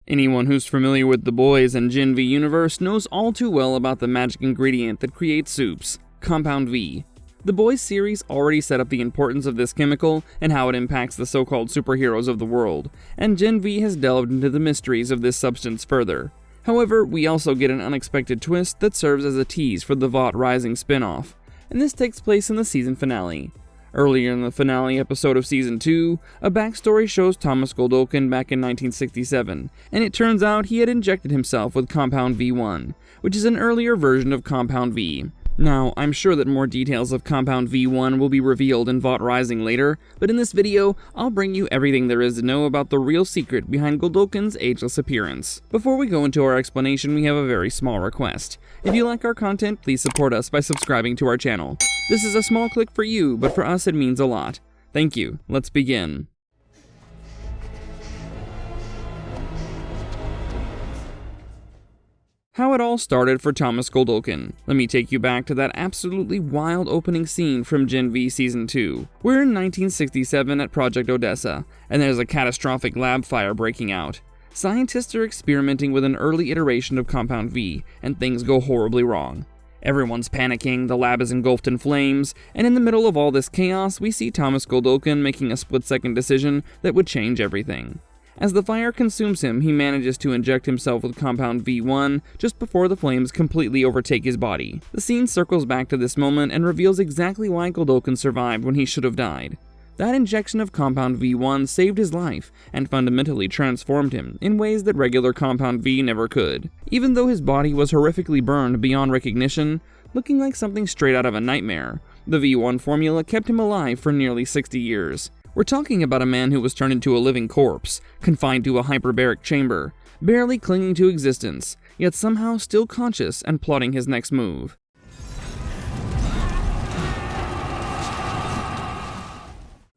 Anyone who's familiar with The Boys and Gen V universe knows all too well about the magic ingredient that creates supes, Compound V. The Boys series already set up the importance of this chemical and how it impacts the so-called superheroes of the world, and Gen V has delved into the mysteries of this substance further. However, we also get an unexpected twist that serves as a tease for the Vought Rising spinoff, and this takes place in the season finale. Earlier in the finale episode of Season 2, a backstory shows Thomas Godolkin back in 1967, and it turns out he had injected himself with Compound V1, which is an earlier version of Compound V. Now, I'm sure that more details of Compound V1 will be revealed in Vought Rising later, but in this video, I'll bring you everything there is to know about the real secret behind Godolkin's ageless appearance. Before we go into our explanation, we have a very small request. If you like our content, please support us by subscribing to our channel. This is a small click for you, but for us it means a lot. Thank you. Let's begin. How it all started for Thomas Godolkin. Let me take you back to that absolutely wild opening scene from Gen V Season 2. We're in 1967 at Project Odessa, and there's a catastrophic lab fire breaking out. Scientists are experimenting with an early iteration of Compound V, and things go horribly wrong. Everyone's panicking, the lab is engulfed in flames, and in the middle of all this chaos, we see Thomas Godolkin making a split-second decision that would change everything. As the fire consumes him, he manages to inject himself with Compound V1 just before the flames completely overtake his body. The scene circles back to this moment and reveals exactly why Godolkin survived when he should have died. That injection of Compound V1 saved his life and fundamentally transformed him in ways that regular Compound V never could. Even though his body was horrifically burned beyond recognition, looking like something straight out of a nightmare, the V1 formula kept him alive for nearly 60 years. We're talking about a man who was turned into a living corpse, confined to a hyperbaric chamber, barely clinging to existence, yet somehow still conscious and plotting his next move.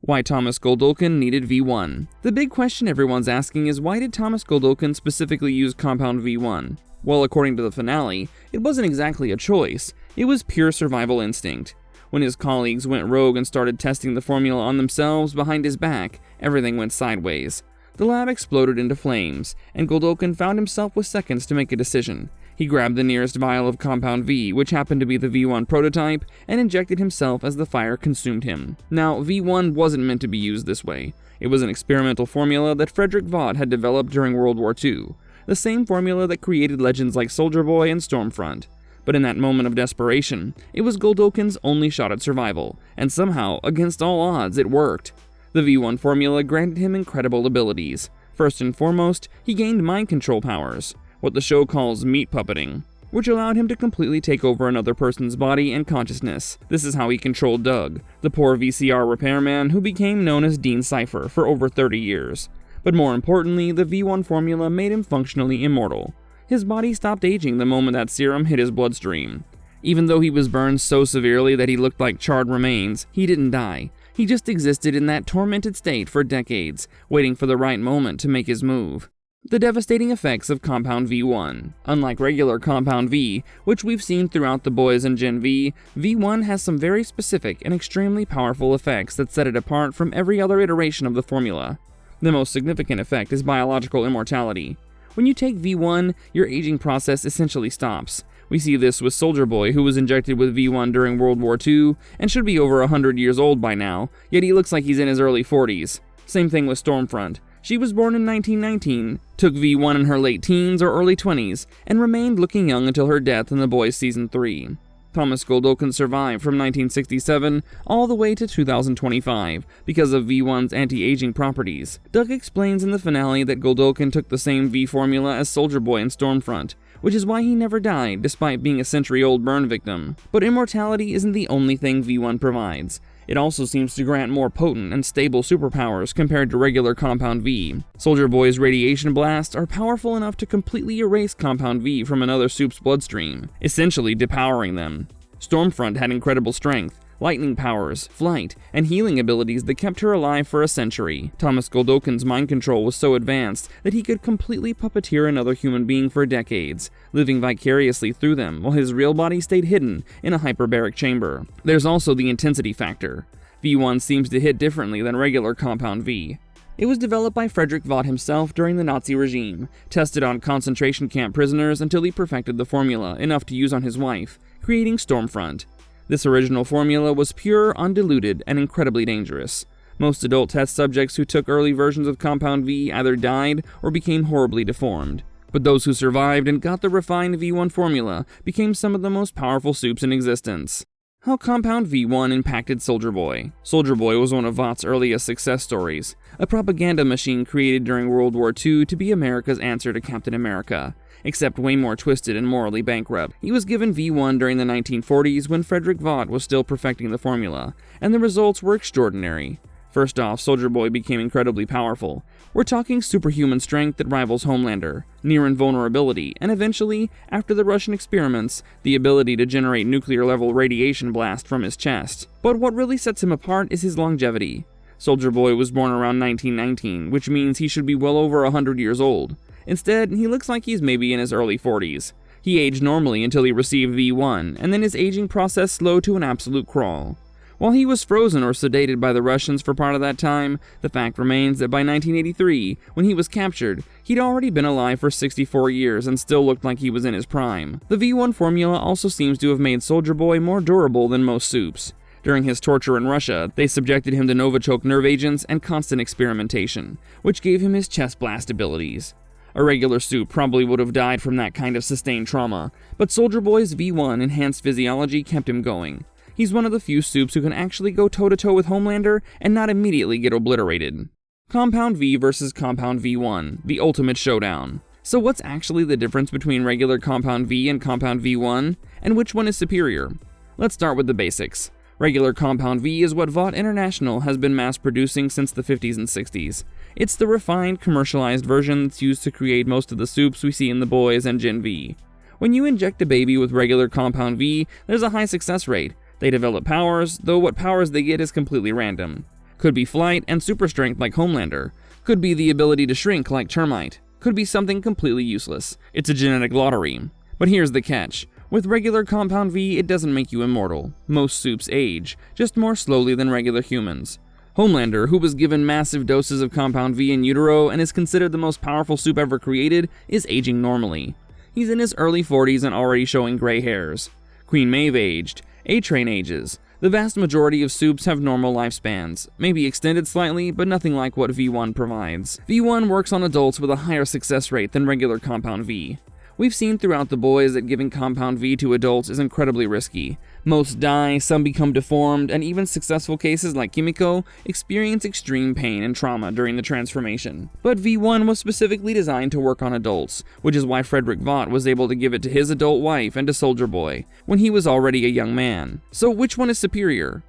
Why Thomas Godolkin needed V1. The big question everyone's asking is, why did Thomas Godolkin specifically use Compound V1? Well, according to the finale, it wasn't exactly a choice, it was pure survival instinct. When his colleagues went rogue and started testing the formula on themselves behind his back, everything went sideways. The lab exploded into flames, and Godolkin found himself with seconds to make a decision. He grabbed the nearest vial of Compound V, which happened to be the V1 prototype, and injected himself as the fire consumed him. Now, V1 wasn't meant to be used this way. It was an experimental formula that Frederick Vought had developed during World War II, the same formula that created legends like Soldier Boy and Stormfront. But in that moment of desperation, it was Godolkin's only shot at survival, and somehow, against all odds, it worked. The V1 formula granted him incredible abilities. First and foremost, he gained mind control powers, what the show calls meat puppeting, which allowed him to completely take over another person's body and consciousness. This is how he controlled Doug, the poor VCR repairman who became known as Dean Cypher for over 30 years. But more importantly, the V1 formula made him functionally immortal. His body stopped aging the moment that serum hit his bloodstream. Even though he was burned so severely that he looked like charred remains, he didn't die. He just existed in that tormented state for decades, waiting for the right moment to make his move. The devastating effects of Compound V1. Unlike regular Compound V, which we've seen throughout The Boys and Gen V, V1 has some very specific and extremely powerful effects that set it apart from every other iteration of the formula. The most significant effect is biological immortality. When you take V1, your aging process essentially stops. We see this with Soldier Boy, who was injected with V1 during World War II and should be over 100 years old by now, yet he looks like he's in his early 40s. Same thing with Stormfront. She was born in 1919, took V1 in her late teens or early 20s, and remained looking young until her death in The Boys Season 3. Thomas Godolkin survived from 1967 all the way to 2025 because of V1's anti-aging properties. Doug explains in the finale that Godolkin took the same V formula as Soldier Boy and Stormfront, which is why he never died despite being a century-old burn victim. But immortality isn't the only thing V1 provides. It also seems to grant more potent and stable superpowers compared to regular Compound V. Soldier Boy's radiation blasts are powerful enough to completely erase Compound V from another soup's bloodstream, essentially depowering them. Stormfront had incredible strength, lightning powers, flight, and healing abilities that kept her alive for a century. Thomas Godolkin's mind control was so advanced that he could completely puppeteer another human being for decades, living vicariously through them while his real body stayed hidden in a hyperbaric chamber. There's also the intensity factor. V1 seems to hit differently than regular Compound V. It was developed by Frederick Vought himself during the Nazi regime, tested on concentration camp prisoners until he perfected the formula enough to use on his wife, creating Stormfront. This original formula was pure, undiluted, and incredibly dangerous. Most adult test subjects who took early versions of Compound V either died or became horribly deformed. But those who survived and got the refined V1 formula became some of the most powerful supes in existence. How Compound V1 impacted Soldier Boy. Soldier Boy was one of Vought's earliest success stories, a propaganda machine created during World War II to be America's answer to Captain America, except way more twisted and morally bankrupt. He was given V1 during the 1940s when Frederick Vought was still perfecting the formula, and the results were extraordinary. First off, Soldier Boy became incredibly powerful. We're talking superhuman strength that rivals Homelander, near invulnerability, and eventually, after the Russian experiments, the ability to generate nuclear-level radiation blast from his chest. But what really sets him apart is his longevity. Soldier Boy was born around 1919, which means he should be well over 100 years old. Instead, he looks like he's maybe in his early 40s. He aged normally until he received V1, and then his aging process slowed to an absolute crawl. While he was frozen or sedated by the Russians for part of that time, the fact remains that by 1983, when he was captured, he'd already been alive for 64 years and still looked like he was in his prime. The V1 formula also seems to have made Soldier Boy more durable than most supes. During his torture in Russia, they subjected him to Novichok nerve agents and constant experimentation, which gave him his chest blast abilities. A regular supe probably would have died from that kind of sustained trauma, but Soldier Boy's V1 enhanced physiology kept him going. He's one of the few supes who can actually go toe-to-toe with Homelander and not immediately get obliterated. Compound V versus Compound V1, the ultimate showdown. So what's actually the difference between regular Compound V and Compound V1, and which one is superior? Let's start with the basics. Regular Compound V is what Vought International has been mass-producing since the 50s and 60s. It's the refined, commercialized version that's used to create most of the supes we see in The Boys and Gen V. When you inject a baby with regular Compound V, there's a high success rate. They develop powers, though what powers they get is completely random. Could be flight and super strength like Homelander. Could be the ability to shrink like Termite. Could be something completely useless. It's a genetic lottery. But here's the catch. With regular Compound V, it doesn't make you immortal. Most supes age, just more slowly than regular humans. Homelander, who was given massive doses of Compound V in utero and is considered the most powerful supe ever created, is aging normally. He's in his early 40s and already showing gray hairs. Queen Maeve aged. A-Train ages. The vast majority of supes have normal lifespans, maybe extended slightly, but nothing like what V1 provides. V1 works on adults with a higher success rate than regular Compound V. We've seen throughout The Boys that giving Compound V to adults is incredibly risky. Most die, some become deformed, and even successful cases like Kimiko experience extreme pain and trauma during the transformation. But V1 was specifically designed to work on adults, which is why Frederick Vought was able to give it to his adult wife and to Soldier Boy, when he was already a young man. So which one is superior?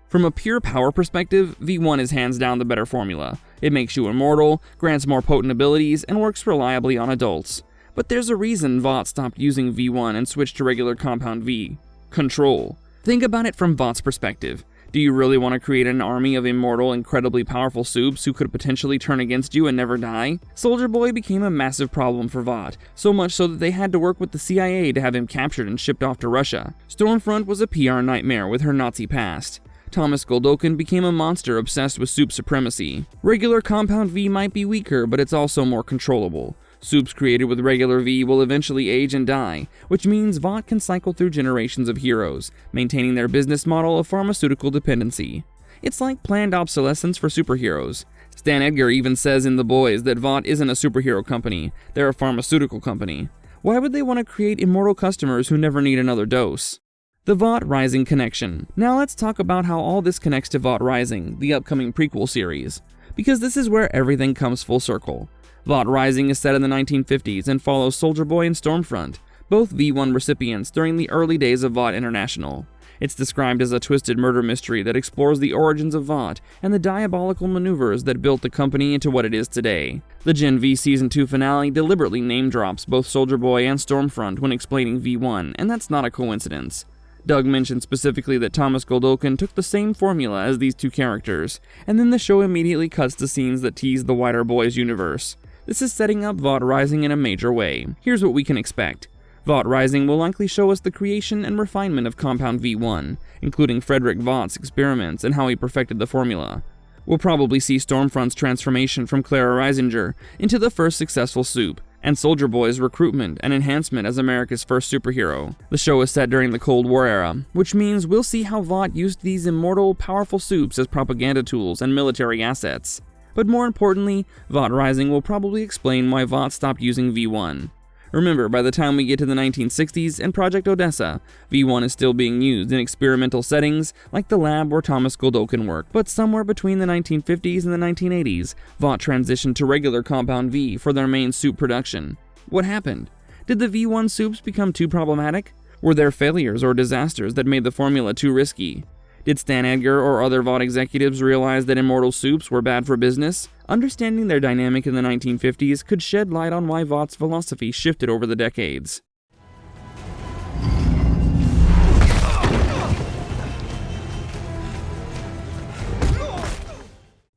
From a pure power perspective, V1 is hands down the better formula. It makes you immortal, grants more potent abilities, and works reliably on adults. But there's a reason Vought stopped using V1 and switched to regular Compound V. Control. Think about it from Vought's perspective. Do you really want to create an army of immortal, incredibly powerful supes who could potentially turn against you and never die? Soldier Boy became a massive problem for Vought, so much so that they had to work with the CIA to have him captured and shipped off to Russia. Stormfront was a PR nightmare with her Nazi past. Thomas Godolkin became a monster obsessed with supe supremacy. Regular Compound V might be weaker, but it's also more controllable. Supes created with regular V will eventually age and die, which means Vought can cycle through generations of heroes, maintaining their business model of pharmaceutical dependency. It's like planned obsolescence for superheroes. Stan Edgar even says in The Boys that Vought isn't a superhero company, they're a pharmaceutical company. Why would they want to create immortal customers who never need another dose? The Vought Rising connection. Now let's talk about how all this connects to Vought Rising, the upcoming prequel series, because this is where everything comes full circle. Vought Rising is set in the 1950s and follows Soldier Boy and Stormfront, both V1 recipients during the early days of Vought International. It's described as a twisted murder mystery that explores the origins of Vought and the diabolical maneuvers that built the company into what it is today. The Gen V Season 2 finale deliberately name-drops both Soldier Boy and Stormfront when explaining V1, and that's not a coincidence. Doug mentioned specifically that Thomas Godolkin took the same formula as these two characters, and then the show immediately cuts to scenes that tease the wider Boys universe. This is setting up Vought Rising in a major way. Here's what we can expect. Vought Rising will likely show us the creation and refinement of Compound V1, including Frederick Vought's experiments and how he perfected the formula. We'll probably see Stormfront's transformation from Clara Reisinger into the first successful supe, and Soldier Boy's recruitment and enhancement as America's first superhero. The show is set during the Cold War era, which means we'll see how Vought used these immortal, powerful supes as propaganda tools and military assets. But more importantly, Vought Rising will probably explain why Vought stopped using V1. Remember, by the time we get to the 1960s and Project Odessa, V1 is still being used in experimental settings like the lab where Thomas Godolkin worked. But somewhere between the 1950s and the 1980s, Vought transitioned to regular Compound V for their main supe production. What happened? Did the V1 supes become too problematic? Were there failures or disasters that made the formula too risky? Did Stan Edgar or other Vought executives realize that immortal supes were bad for business? Understanding their dynamic in the 1950s could shed light on why Vought's philosophy shifted over the decades.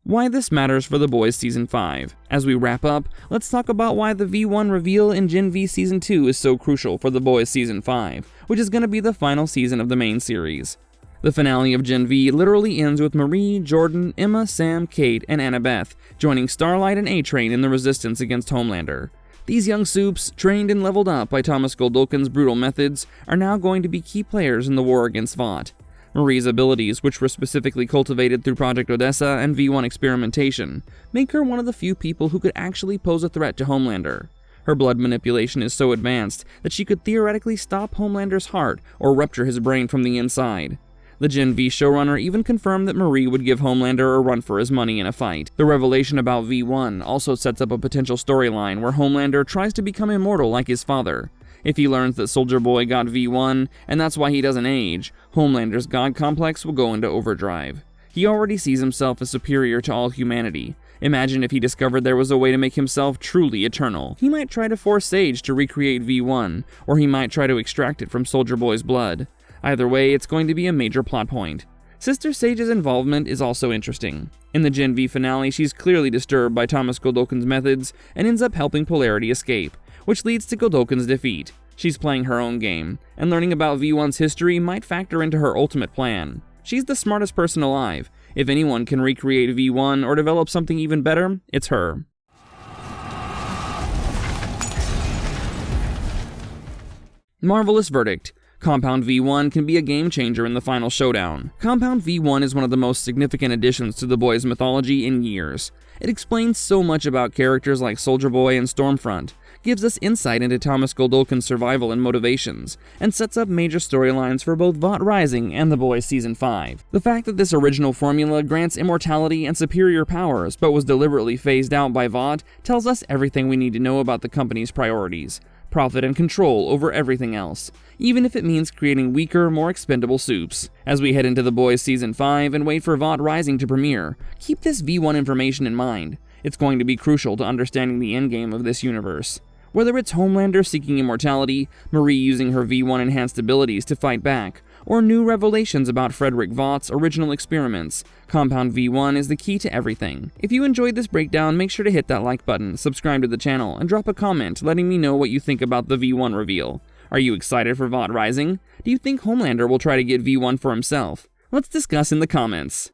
Why this matters for The Boys Season 5. As we wrap up, let's talk about why the V1 reveal in Gen V Season 2 is so crucial for The Boys Season 5, which is going to be the final season of the main series. The finale of Gen V literally ends with Marie, Jordan, Emma, Sam, Kate, and Annabeth joining Starlight and A-Train in the resistance against Homelander. These young supes, trained and leveled up by Thomas Godolkin's brutal methods, are now going to be key players in the war against Vought. Marie's abilities, which were specifically cultivated through Project Odessa and V1 experimentation, make her one of the few people who could actually pose a threat to Homelander. Her blood manipulation is so advanced that she could theoretically stop Homelander's heart or rupture his brain from the inside. The Gen V showrunner even confirmed that Marie would give Homelander a run for his money in a fight. The revelation about V1 also sets up a potential storyline where Homelander tries to become immortal like his father. If he learns that Soldier Boy got V1, and that's why he doesn't age, Homelander's god complex will go into overdrive. He already sees himself as superior to all humanity. Imagine if he discovered there was a way to make himself truly eternal. He might try to force Sage to recreate V1, or he might try to extract it from Soldier Boy's blood. Either way, it's going to be a major plot point. Sister Sage's involvement is also interesting. In the Gen V finale, she's clearly disturbed by Thomas Godolkin's methods and ends up helping Polarity escape, which leads to Godolkin's defeat. She's playing her own game, and learning about V1's history might factor into her ultimate plan. She's the smartest person alive. If anyone can recreate V1 or develop something even better, it's her. Marvelous verdict. Compound V1 can be a game changer in the final showdown. Compound V1 is one of the most significant additions to the Boys' mythology in years. It explains so much about characters like Soldier Boy and Stormfront, gives us insight into Thomas Godolkin's survival and motivations, and sets up major storylines for both Vought Rising and The Boys Season 5. The fact that this original formula grants immortality and superior powers, but was deliberately phased out by Vought, tells us everything we need to know about the company's priorities. Profit and control over everything else, even if it means creating weaker, more expendable supes. As we head into The Boys Season 5 and wait for Vought Rising to premiere, keep this V1 information in mind. It's going to be crucial to understanding the endgame of this universe. Whether it's Homelander seeking immortality, Marie using her V1 enhanced abilities to fight back, or new revelations about Frederick Vaught's original experiments, Compound V1 is the key to everything. If you enjoyed this breakdown, make sure to hit that like button, subscribe to the channel, and drop a comment letting me know what you think about the V1 reveal. Are you excited for Vought Rising? Do you think Homelander will try to get V1 for himself? Let's discuss in the comments.